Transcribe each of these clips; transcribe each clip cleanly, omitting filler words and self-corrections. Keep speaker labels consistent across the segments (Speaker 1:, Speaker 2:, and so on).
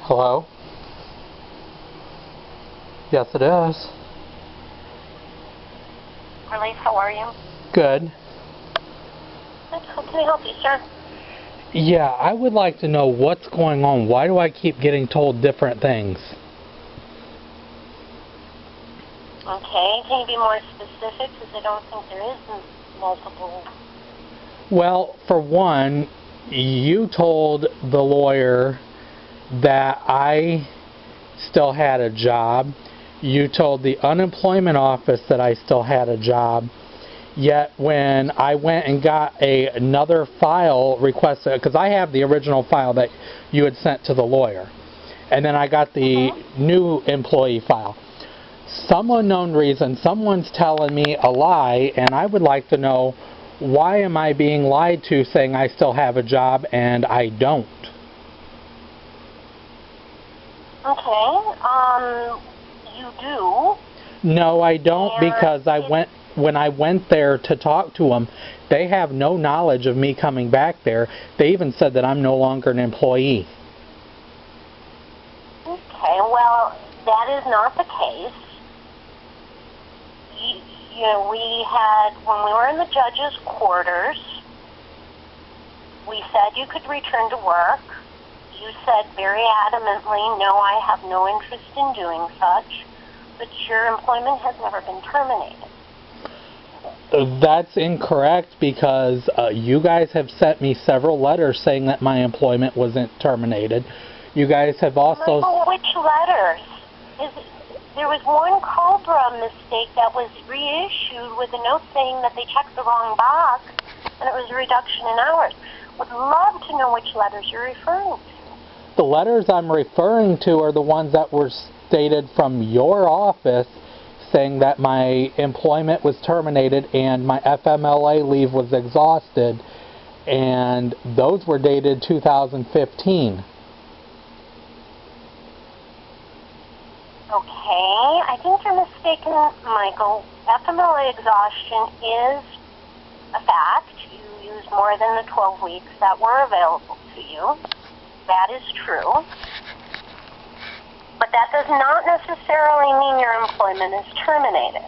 Speaker 1: Hello? Yes, it is.
Speaker 2: Relief, how are you?
Speaker 1: Good.
Speaker 2: How can I help you, sir?
Speaker 1: Yeah, I would like to know what's going on. Why do I keep getting told different things?
Speaker 2: Okay, can you be more specific? Because I don't think there is multiple.
Speaker 1: Well, for one, you told the lawyer that I still had a job. You told the unemployment office that I still had a job. Yet when I went and got another file requested, because I have the original file that you had sent to the lawyer, and then I got the new employee file. Some unknown reason, someone's telling me a lie, and I would like to know, why am I being lied to saying I still have a job and I don't?
Speaker 2: Okay, you do.
Speaker 1: No, I don't, because when I went there to talk to them, they have no knowledge of me coming back there. They even said that I'm no longer an employee.
Speaker 2: Okay, well, that is not the case. You know, when we were in the judge's quarters, we said you could return to work. You said very adamantly, no, I have no interest in doing such, but your employment has never been terminated.
Speaker 1: That's incorrect, because you guys have sent me several letters saying that my employment wasn't terminated. You guys have also...
Speaker 2: Michael, which letters? There was one COBRA mistake that was reissued with a note saying that they checked the wrong box, and it was a reduction in hours. Would love to know which letters you're referring to.
Speaker 1: The letters I'm referring to are the ones that were stated from your office saying that my employment was terminated and my FMLA leave was exhausted, and those were dated 2015.
Speaker 2: Okay, I think you're mistaken, Michael. FMLA exhaustion is a fact. You used more than the 12 weeks that were available to you. That is true. But that does not necessarily mean your employment is terminated.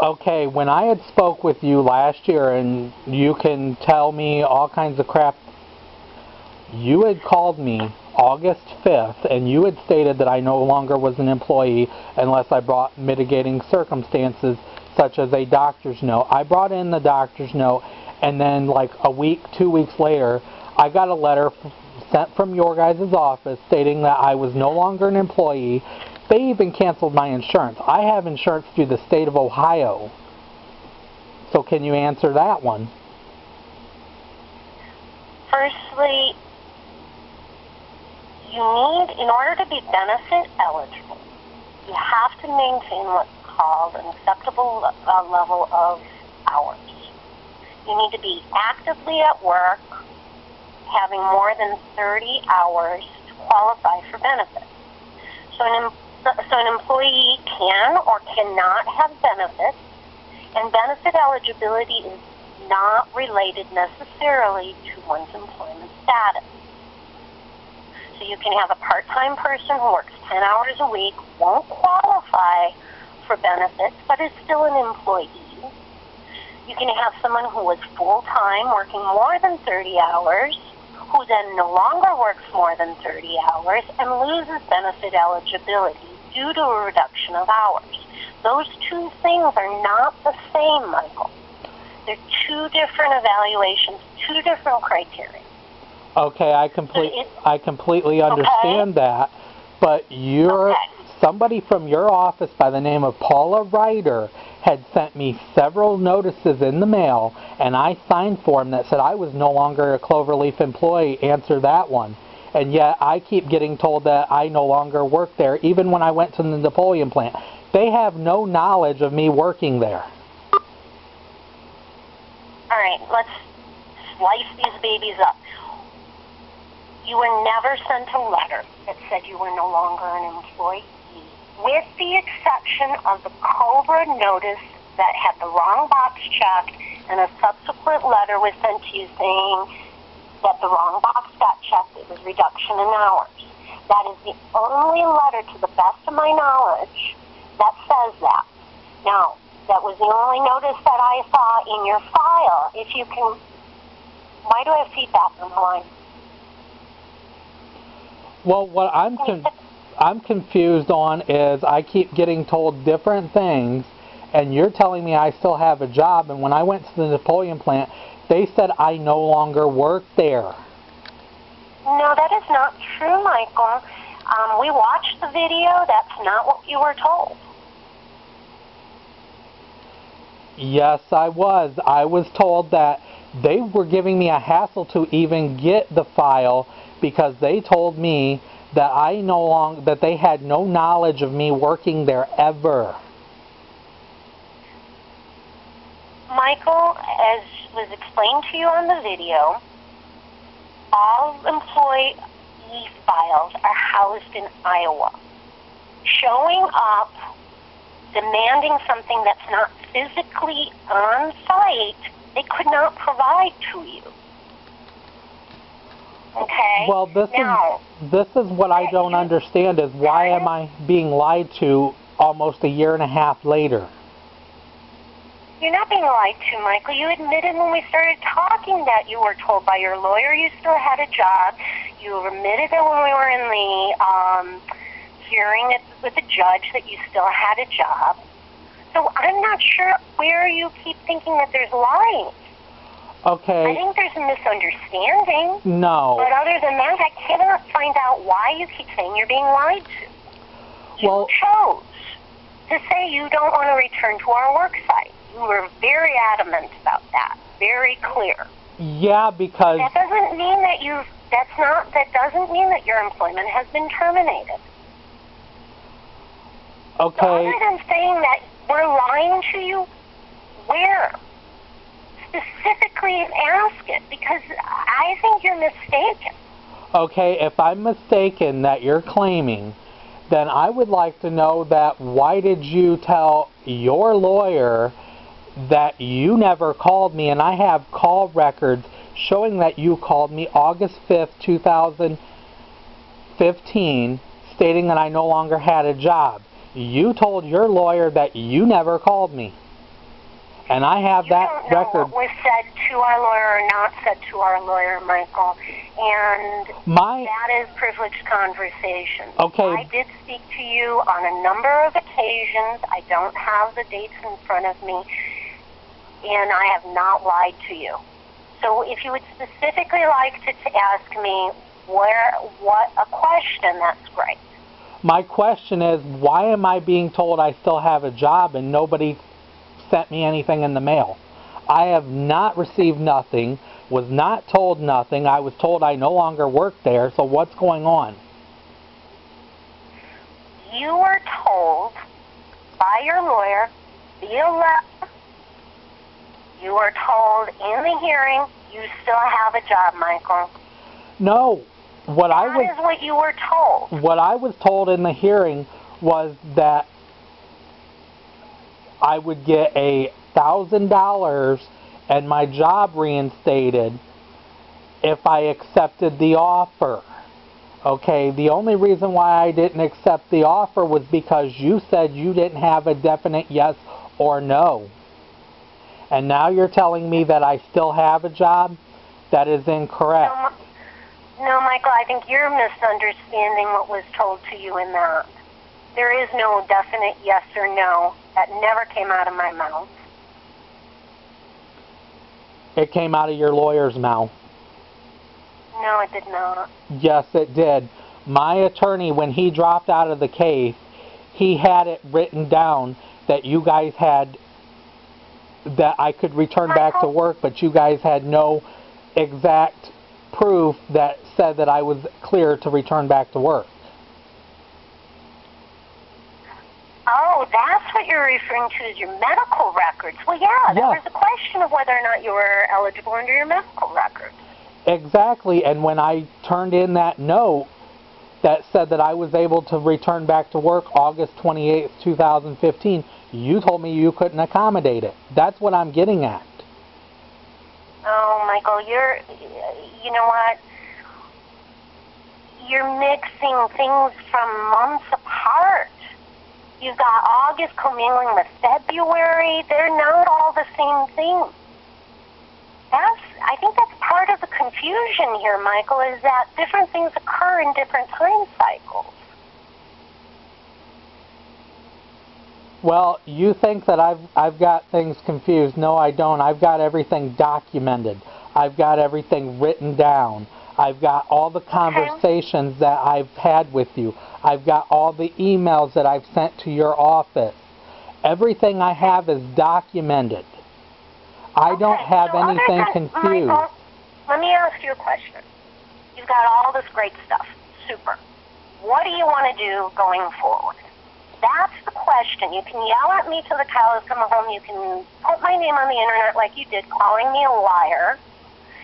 Speaker 1: Okay, when I had spoke with you last year, and you can tell me all kinds of crap, you had called me August 5th, and you had stated that I no longer was an employee unless I brought mitigating circumstances such as a doctor's note. I brought in the doctor's note, and then like a week, 2 weeks later, I got a letter sent from your guys' office stating that I was no longer an employee. They even canceled my insurance. I have insurance through the state of Ohio. So can you answer that one?
Speaker 2: Firstly, in order to be benefit eligible, you have to maintain what's called an acceptable level of hours. You need to be actively at work, having more than 30 hours to qualify for benefits. So an employee can or cannot have benefits, and benefit eligibility is not related necessarily to one's employment status. So you can have a part-time person who works 10 hours a week, won't qualify for benefits, but is still an employee. You can have someone who was full-time, working more than 30 hours, who then no longer works more than 30 hours and loses benefit eligibility due to a reduction of hours. Those two things are not the same, Michael. They're two different evaluations, two different criteria.
Speaker 1: Okay, I completely understand that, but somebody from your office by the name of Paula Ryder had sent me several notices in the mail, and I signed for them that said I was no longer a Cloverleaf employee. Answer that one. And yet I keep getting told that I no longer work there, even when I went to the Napoleon plant. They have no knowledge of me working there.
Speaker 2: All right, let's slice these babies up. You were never sent a letter that said you were no longer an employee, with the exception of the COBRA notice that had the wrong box checked, and a subsequent letter was sent to you saying that the wrong box got checked. It was reduction in hours. That is the only letter, to the best of my knowledge, that says that. Now, that was the only notice that I saw in your file. If you can... Why do I have feedback on the line?
Speaker 1: Well, what I'm confused on is I keep getting told different things, and you're telling me I still have a job, and when I went to the Napoleon plant, they said I no longer work there.
Speaker 2: No, that is not true, Michael. We watched the video. That's not what you were told.
Speaker 1: Yes, I was. I was told that they were giving me a hassle to even get the file because they told me that that they had no knowledge of me working there ever.
Speaker 2: Michael, as was explained to you on the video, all employee files are housed in Iowa. Showing up, demanding something that's not physically on site, they could not provide to you. Okay?
Speaker 1: Well, this is what I don't understand is why am I being lied to almost a year and a half later?
Speaker 2: You're not being lied to, Michael. You admitted when we started talking that you were told by your lawyer you still had a job. You admitted that when we were in the hearing with the judge that you still had a job. So I'm not sure where you keep thinking that there's lying.
Speaker 1: Okay.
Speaker 2: I think there's a misunderstanding.
Speaker 1: No.
Speaker 2: But other than that, I cannot find out why you keep saying you're being lied to. You chose to say you don't want to return to our work site. You were very adamant about that. Very clear.
Speaker 1: Yeah, because
Speaker 2: that doesn't mean that that doesn't mean that your employment has been terminated.
Speaker 1: Okay.
Speaker 2: So other than saying that we're lying to you, where? Specifically ask it, because I think you're mistaken.
Speaker 1: Okay, if I'm mistaken that you're claiming, then I would like to know that why did you tell your lawyer that you never called me, and I have call records showing that you called me August 5th, 2015, stating that I no longer had a job. You told your lawyer that you never called me. And I have that record. You don't know what
Speaker 2: was said to our lawyer or not said to our lawyer, Michael. And that is privileged conversation.
Speaker 1: Okay.
Speaker 2: I did speak to you on a number of occasions. I don't have the dates in front of me. And I have not lied to you. So if you would specifically like to ask me what a question, that's great.
Speaker 1: My question is, why am I being told I still have a job and nobody sent me anything in the mail? I have not received nothing, was not told nothing. I was told I no longer work there, so what's going on?
Speaker 2: You were told by your lawyer via letter. You were told in the hearing you still have a job, Michael.
Speaker 1: No.
Speaker 2: That is what you were told.
Speaker 1: What I was told in the hearing was that I would get $1,000 and my job reinstated if I accepted the offer. Okay, the only reason why I didn't accept the offer was because you said you didn't have a definite yes or no. And now you're telling me that I still have a job? That is incorrect.
Speaker 2: No, Michael, I think you're misunderstanding what was told to you in that. There is no definite yes or no. That never came out of my mouth.
Speaker 1: It came out of your lawyer's mouth.
Speaker 2: No, it did not.
Speaker 1: Yes, it did. My attorney, when he dropped out of the case, he had it written down that you guys had, that I could return back to work, but you guys had no exact proof that said that I was clear to return back to work.
Speaker 2: Oh, that's what you're referring to as your medical records. Well, yeah, that was a question of whether or not you were eligible under your medical records.
Speaker 1: Exactly, and when I turned in that note that said that I was able to return back to work August 28th, 2015, you told me you couldn't accommodate it. That's what I'm getting at.
Speaker 2: Oh, my Michael. You know what? You're mixing things from months apart. You've got August commingling with February. They're not all the same thing. I think that's part of the confusion here, Michael, is that different things occur in different time cycles.
Speaker 1: Well, you think that I've got things confused. No, I don't. I've got everything documented. I've got everything written down. I've got all the conversations that I've had with you. I've got all the emails that I've sent to your office. Everything I have is documented. I don't have anything confused.
Speaker 2: Michael, let me ask you a question. You've got all this great stuff. Super. What do you want to do going forward? That's the question. You can yell at me till the cows come home. You can put my name on the internet like you did, calling me a liar.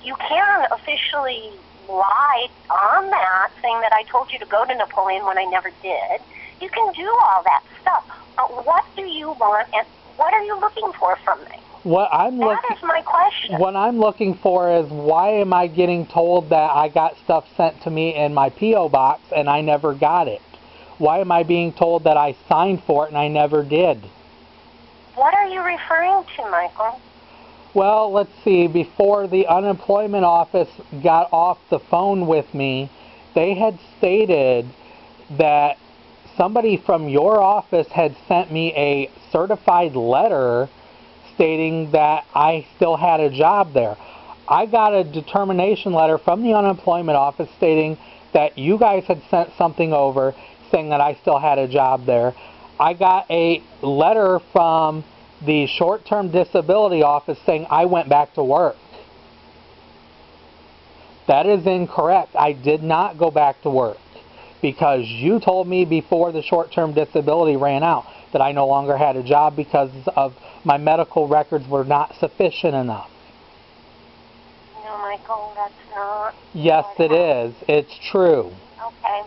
Speaker 2: You can officially lie on that, saying that I told you to go to Napoleon when I never did. You can do all that stuff. But what do you want, and what are you looking for from me? That is my question.
Speaker 1: What I'm looking for is, why am I getting told that I got stuff sent to me in my P.O. box and I never got it? Why am I being told that I signed for it and I never did?
Speaker 2: What are you referring to, Michael?
Speaker 1: Well, let's see. Before the unemployment office got off the phone with me, they had stated that somebody from your office had sent me a certified letter stating that I still had a job there. I got a determination letter from the unemployment office stating that you guys had sent something over saying that I still had a job there. I got a letter from the short-term disability office saying I went back to work. That is incorrect. I did not go back to work because you told me before the short-term disability ran out that I no longer had a job because of my medical records were not sufficient enough.
Speaker 2: No, Michael, that's not.
Speaker 1: Yes, it is. It's true.
Speaker 2: Okay.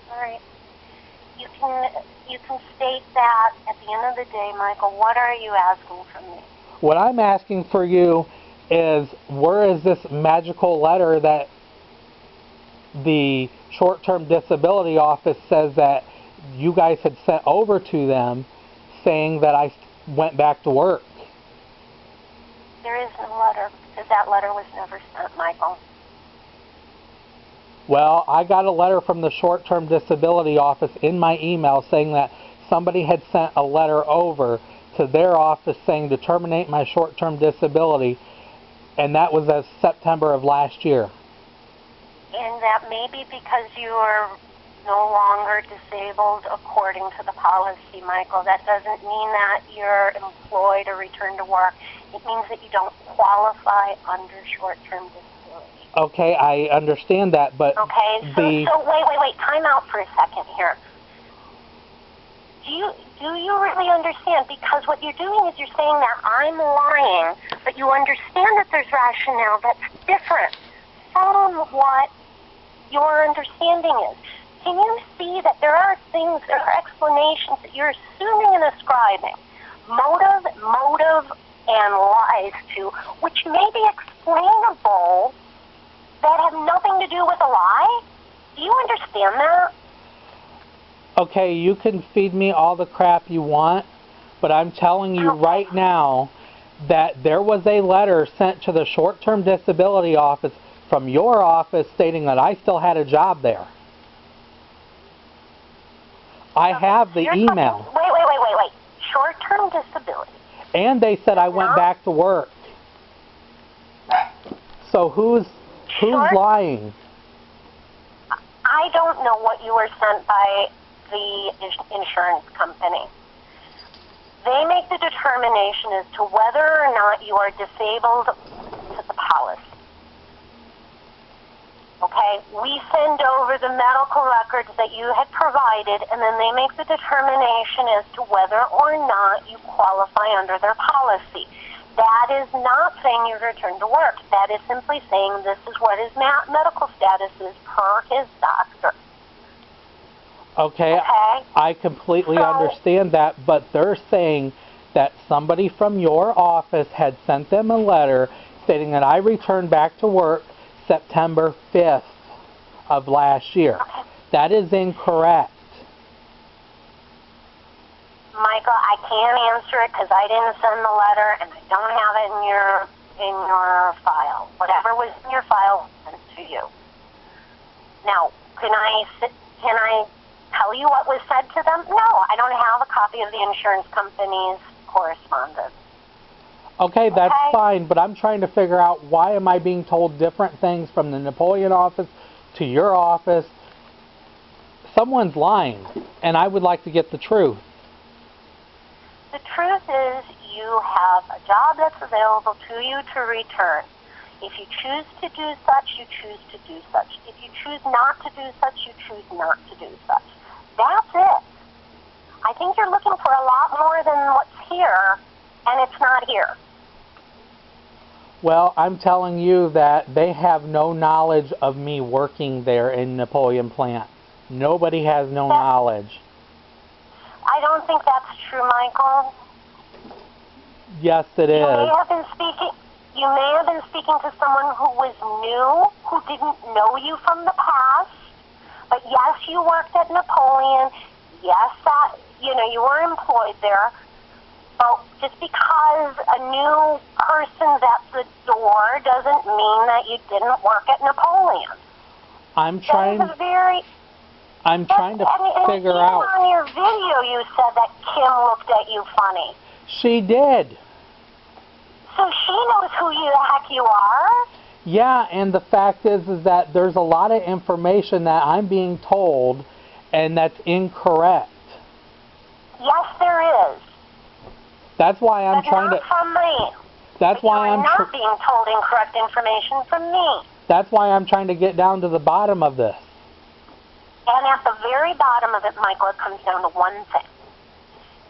Speaker 2: All right. You can state that at the end of the day, Michael. What are you asking from me?
Speaker 1: What I'm asking for you is, where is this magical letter that the short-term disability office says that you guys had sent over to them saying that I went back to work?
Speaker 2: There is no letter, because that letter was never sent, Michael.
Speaker 1: Well, I got a letter from the short-term disability office in my email saying that somebody had sent a letter over to their office saying to terminate my short-term disability, and that was as September of last year.
Speaker 2: And that may be because you are no longer disabled according to the policy, Michael. That doesn't mean that you're employed or returned to work. It means that you don't qualify under short-term disability.
Speaker 1: Okay, I understand that, but
Speaker 2: okay, so wait, time out for a second here. Do you really understand? Because what you're doing is you're saying that I'm lying, but you understand that there's rationale that's different from what your understanding is. Can you see that there are things, there are explanations that you're assuming and ascribing motive, and lies to, which may be explainable, that have nothing to do with a lie? Do you understand that?
Speaker 1: Okay, you can feed me all the crap you want, but I'm telling you right now that there was a letter sent to the short-term disability office from your office stating that I still had a job there. I have the email.
Speaker 2: Wait. Short-term disability.
Speaker 1: And they said I went back to work. So who's lying?
Speaker 2: I don't know what you were sent by the insurance company. They make the determination as to whether or not you are disabled to the policy. Okay? We send over the medical records that you had provided, and then they make the determination as to whether or not you qualify under their policy. That is not saying you've returned to work. That is simply saying this is what his medical status is per his doctor.
Speaker 1: Okay, I completely understand that, but they're saying that somebody from your office had sent them a letter stating that I returned back to work September 5th of last year.
Speaker 2: Okay.
Speaker 1: That is incorrect.
Speaker 2: Michael, I can't answer it because I didn't send the letter and I don't have it in your file. Whatever was in your file was sent to you. Now, can I tell you what was said to them? No, I don't have a copy of the insurance company's correspondence.
Speaker 1: Okay, that's fine, but I'm trying to figure out why am I being told different things from the Napoleon office to your office. Someone's lying, and I would like to get the truth.
Speaker 2: The truth is you have a job that's available to you to return. If you choose to do such, you choose to do such. If you choose not to do such, you choose not to do such. That's it. I think you're looking for a lot more than what's here, and it's not here.
Speaker 1: Well, I'm telling you that they have no knowledge of me working there in Napoleon plant. Nobody has no knowledge.
Speaker 2: I don't think that's true, Michael.
Speaker 1: Yes, it is.
Speaker 2: You may have been speaking to someone who was new, who didn't know you from the past. But yes, you worked at Napoleon. Yes, you were employed there. But just because a new person's at the door doesn't mean that you didn't work at Napoleon.
Speaker 1: I'm trying to figure out.
Speaker 2: Even on your video, you said that Kim looked at you funny.
Speaker 1: She did.
Speaker 2: So she knows who the heck you are?
Speaker 1: Yeah, and the fact is that there's a lot of information that I'm being told, and that's incorrect.
Speaker 2: Yes, there is.
Speaker 1: That's why I'm trying to.
Speaker 2: Not from me.
Speaker 1: That's why I'm
Speaker 2: not being told incorrect information from me.
Speaker 1: That's why I'm trying to get down to the bottom of this.
Speaker 2: And at the very bottom of it, Michael, it comes down to one thing.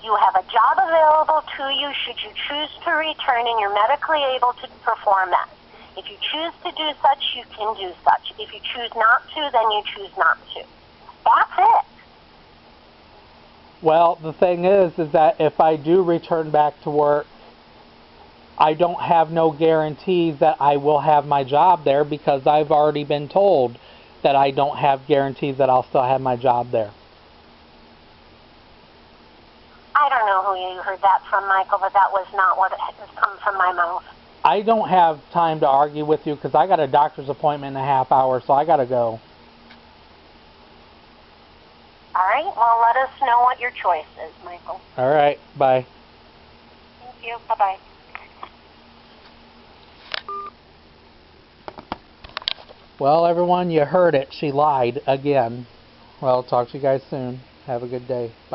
Speaker 2: You have a job available to you should you choose to return, and you're medically able to perform that. If you choose to do such, you can do such. If you choose not to, then you choose not to. That's it.
Speaker 1: Well, the thing is that if I do return back to work, I don't have no guarantees that I will have my job there because I've already been told that I don't have guarantees that I'll still have my job there.
Speaker 2: I don't know who you heard that from, Michael, but that was not what has come from my mouth.
Speaker 1: I don't have time to argue with you because I got a doctor's appointment in a half hour, so I got to go.
Speaker 2: All right, well, let us know what your choice is, Michael.
Speaker 1: All right, bye.
Speaker 2: Thank you. Bye-bye.
Speaker 1: Well, everyone, you heard it. She lied again. Well, talk to you guys soon. Have a good day. Bye.